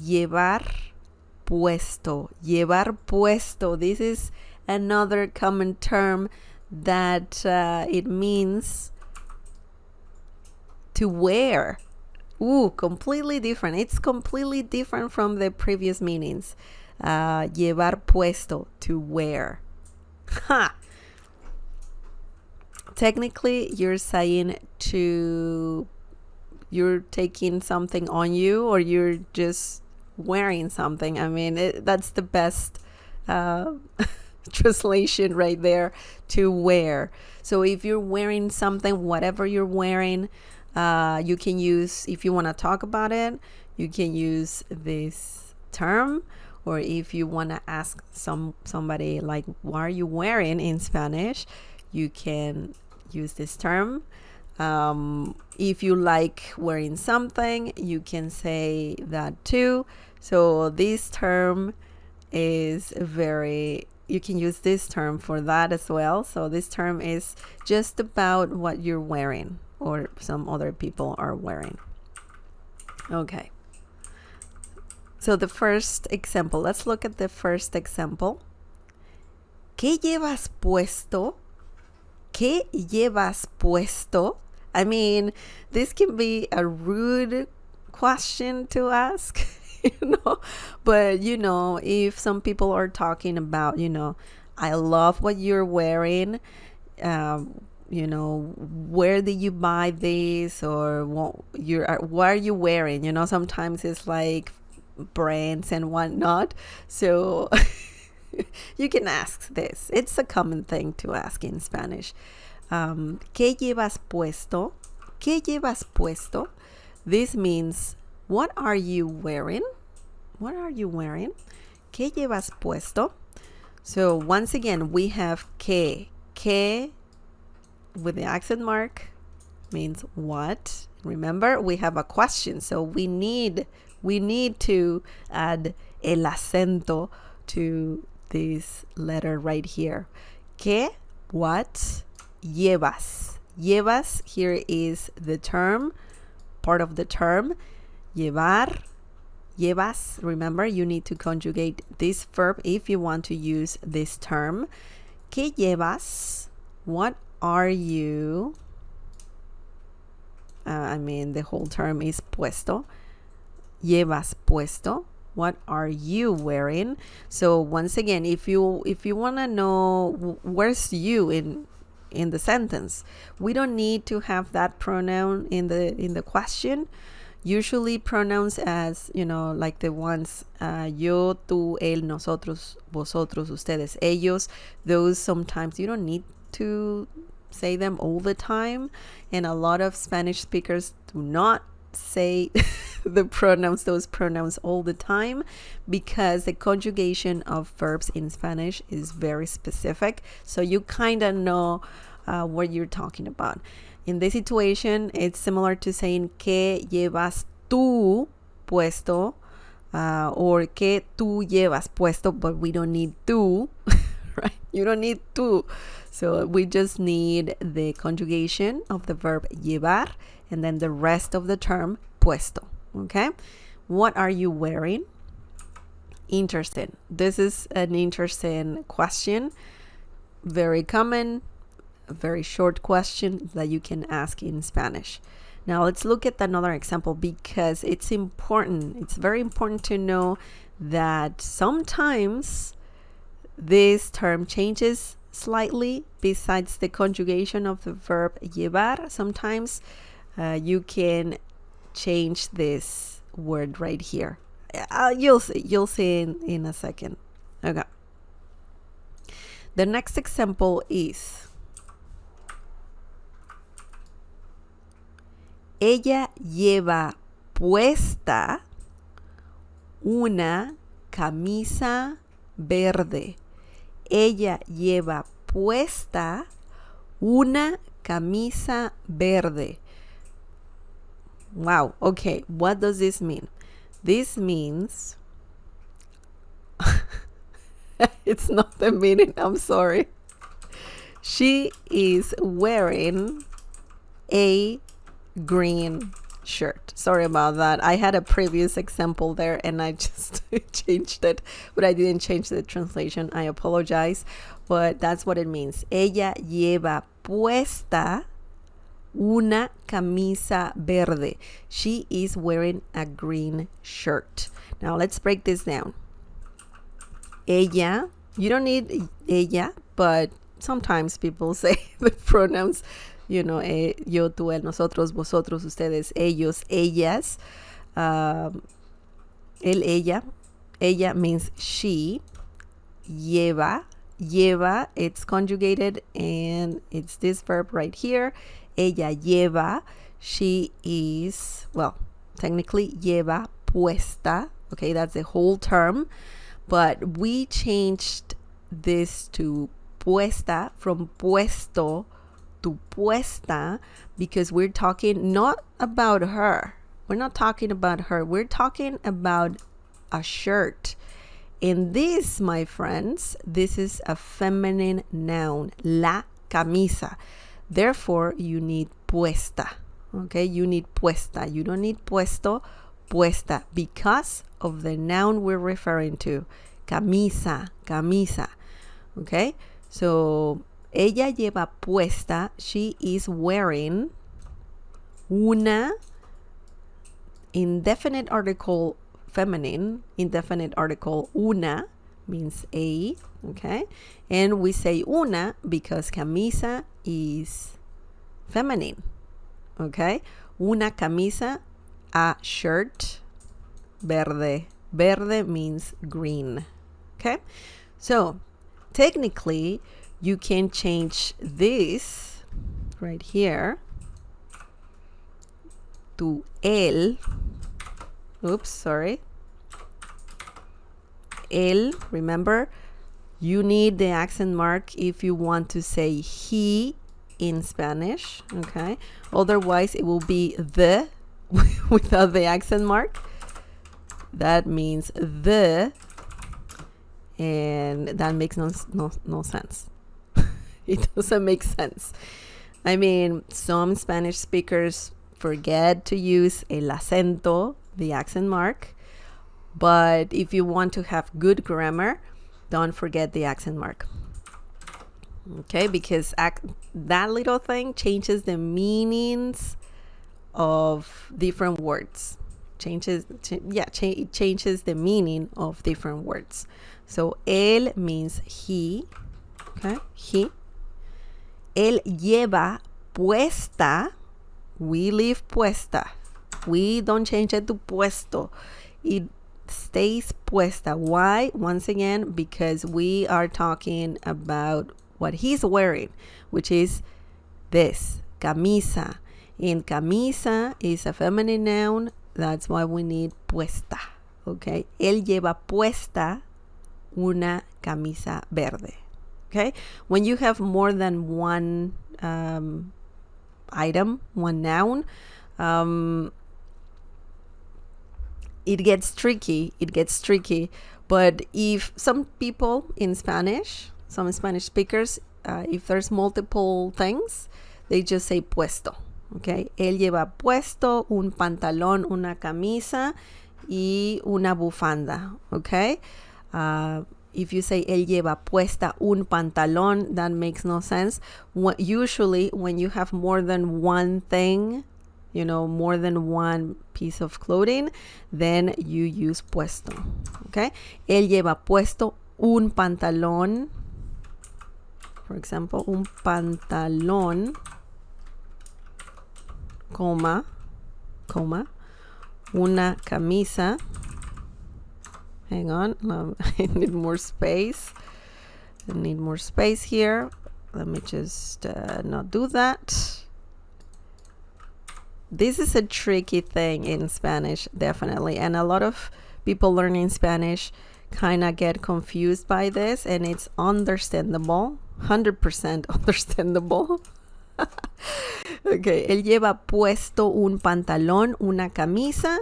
llevar puesto. Llevar puesto. This is another common term that it means to wear. Completely different. It's completely different from the previous meanings. Llevar puesto, to wear. Ha! Technically, you're saying you're taking something on you, or you're just wearing something. I mean, that's the best translation right there, to wear. So if you're wearing something, whatever you're wearing, you can use, if you want to talk about it, you can use this term. Or if you want to ask somebody like, what are you wearing in Spanish, you can use this term. If you like wearing something, you can say that too. So this term is you can use this term for that as well. So this term is just about what you're wearing or some other people are wearing. Okay. So the first example, let's look at the first example. ¿Qué llevas puesto? ¿Qué llevas puesto? I mean, this can be a rude question to ask, but if some people are talking about, I love what you're wearing, where did you buy this, or what are you wearing? Sometimes it's like brands and whatnot. So you can ask this. It's a common thing to ask in Spanish. ¿Qué llevas puesto? ¿Qué llevas puesto? This means, what are you wearing? What are you wearing? ¿Qué llevas puesto? So once again, we have que. Que with the accent mark means what. Remember, we have a question, so we need to add el acento to this letter right here. ¿Qué? What? Llevas. Llevas here is the term, part of the term. Llevar. Llevas. Remember, you need to conjugate this verb if you want to use this term. ¿Qué llevas? What are you? The whole term is puesto. Llevas puesto. What are you wearing? So once again, if you want to know where's you in the sentence, we don't need to have that pronoun in the question. Usually pronouns as, like the ones yo, tú, él, nosotros, vosotros, ustedes, ellos, those sometimes you don't need to say them all the time, and a lot of Spanish speakers do not say those pronouns all the time, because the conjugation of verbs in Spanish is very specific, so you kind of know what you're talking about. In this situation, it's similar to saying ¿qué llevas tú puesto? Or ¿qué tú llevas puesto? But we don't need tú, right? You don't need tú. So we just need the conjugation of the verb llevar and then the rest of the term puesto. Okay? What are you wearing? Interesting. This is an interesting question. Very common, a very short question that you can ask in Spanish. Now let's look at another example, because it's important. It's very important to know that sometimes this term changes slightly besides the conjugation of the verb llevar. Sometimes you can change this word right here. You'll see in a second. Okay. The next example is ella lleva puesta una camisa verde. Ella lleva puesta una camisa verde. Wow. Okay. What does this mean? This means it's not the meaning. I'm sorry. She is wearing a green shirt. Sorry about that. I had a previous example there and I just changed it, but I didn't change the translation. I apologize, but that's what it means. Ella lleva puesta una camisa verde. She is wearing a green shirt. Now let's break this down. Ella, you don't need ella, but sometimes people say the pronouns, you know, yo, tú, él, nosotros, vosotros, ustedes, ellos, ellas. Él, ella. Ella means she. Lleva. Lleva, it's conjugated and it's this verb right here. Ella lleva. She is, well, technically lleva puesta. Okay, that's the whole term. But we changed this to puesta from puesto to puesta because we're talking not about her. We're not talking about her. We're talking about a shirt. And this, my friends, this is a feminine noun, la camisa. Therefore, you need puesta. Okay, you need puesta. You don't need puesto, puesta, because of the noun we're referring to, camisa, camisa. Okay, so ella lleva puesta, she is wearing una indefinite article feminine, indefinite article una means a, okay, and we say una because camisa is feminine, okay, una camisa, a shirt, verde. Verde means green. Okay, so technically you can change this right here to él. Oops, sorry. Él, remember, you need the accent mark if you want to say he in Spanish. Okay, otherwise it will be the without the accent mark. That means the, and that makes no sense. It doesn't make sense. I mean, some Spanish speakers forget to use el acento, the accent mark, but if you want to have good grammar, don't forget the accent mark. Okay, because that little thing changes the meanings of different words. It changes the meaning of different words. So él means he, okay, he. Él lleva puesta, we leave puesta. We don't change it to puesto. It stays puesta. Why? Once again, because we are talking about what he's wearing, which is this, camisa. And camisa is a feminine noun. That's why we need puesta. Okay. Él lleva puesta una camisa verde. Okay. When you have more than one item, one noun, it gets tricky. But if some people in Spanish, some Spanish speakers, if there's multiple things, they just say puesto. Okay, él lleva puesto un pantalón, una camisa y una bufanda. Okay, if you say él lleva puesta un pantalón, that makes no sense. Usually when you have more than one thing, you know, more than one piece of clothing, then you use puesto. Okay, él lleva puesto un pantalón, for example, un pantalón, coma, una camisa. Hang on, I need more space. Here. Let me just not do that. This is a tricky thing in Spanish, definitely. And a lot of people learning Spanish kind of get confused by this, and it's understandable, 100% understandable. Okay, él lleva puesto un pantalón, una camisa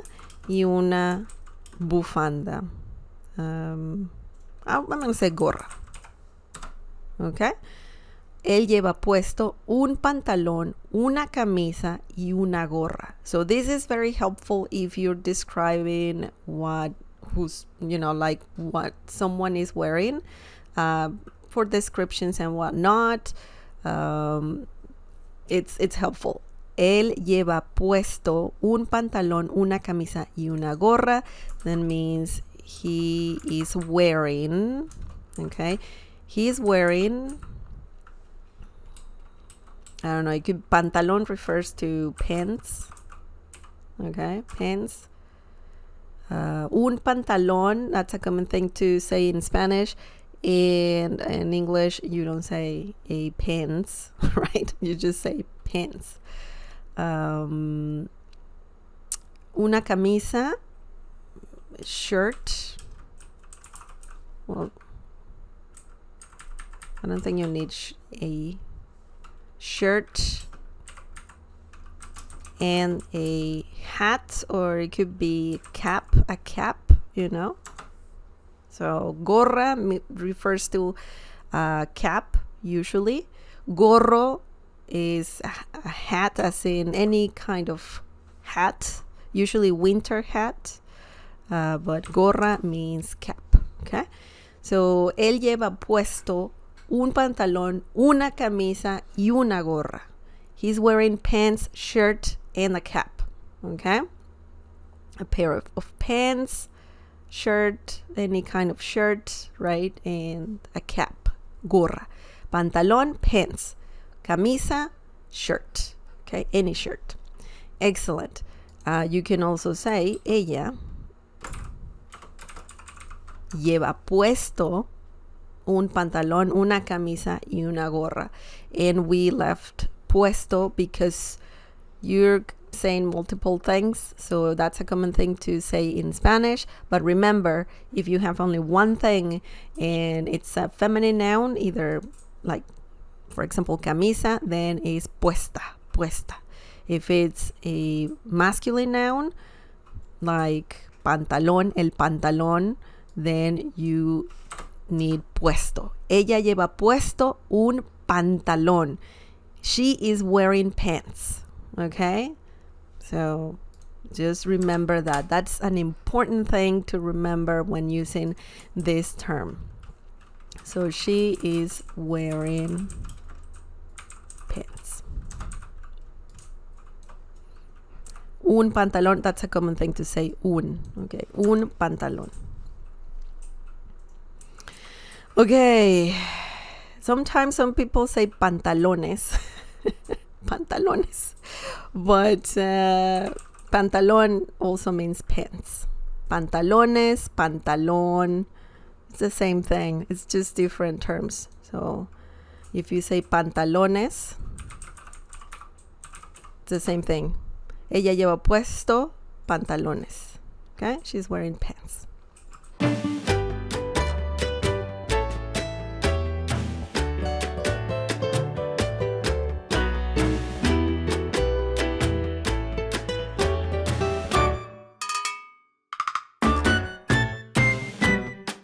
y una bufanda. I'm going to say gorra. Okay, Él lleva puesto un pantalón, una camisa y una gorra. So this is very helpful if you're describing what someone is wearing, for descriptions and whatnot. It's helpful. Él lleva puesto un pantalón, una camisa y una gorra. That means he is wearing, okay? He is wearing, I don't know, pantalón refers to pants, okay? Pants. Un pantalón, that's a common thing to say in Spanish. And in English, you don't say a pants, right? You just say pants. Una camisa, shirt. Well, I don't think you need a shirt and a hat, or it could be a cap, So gorra refers to a cap usually. Gorro is a hat, as in any kind of hat, usually winter hat, but gorra means cap, okay? So él lleva puesto un pantalón, una camisa y una gorra. He's wearing pants, shirt, and a cap, okay? A pair of pants, shirt, any kind of shirt, right? And a cap, gorra. Pantalón, pants. Camisa, shirt, okay? Any shirt. Excellent. You can also say, ella lleva puesto un pantalón, una camisa y una gorra. And we left puesto because you're saying multiple things, so that's a common thing to say in Spanish. But remember, if you have only one thing and it's a feminine noun, either like, for example, camisa, then is puesta. If it's a masculine noun, like pantalón, el pantalón, then you need puesto. Ella lleva puesto un pantalón. She is wearing pants. Okay? So just remember that. That's an important thing to remember when using this term. So she is wearing pants. Un pantalón, that's a common thing to say, okay? Un pantalón. Okay. Sometimes some people say pantalones. Pantalones. But pantalón also means pants. Pantalones, pantalón, it's the same thing. It's just different terms. So if you say pantalones, it's the same thing. Ella lleva puesto pantalones. Okay? She's wearing pants.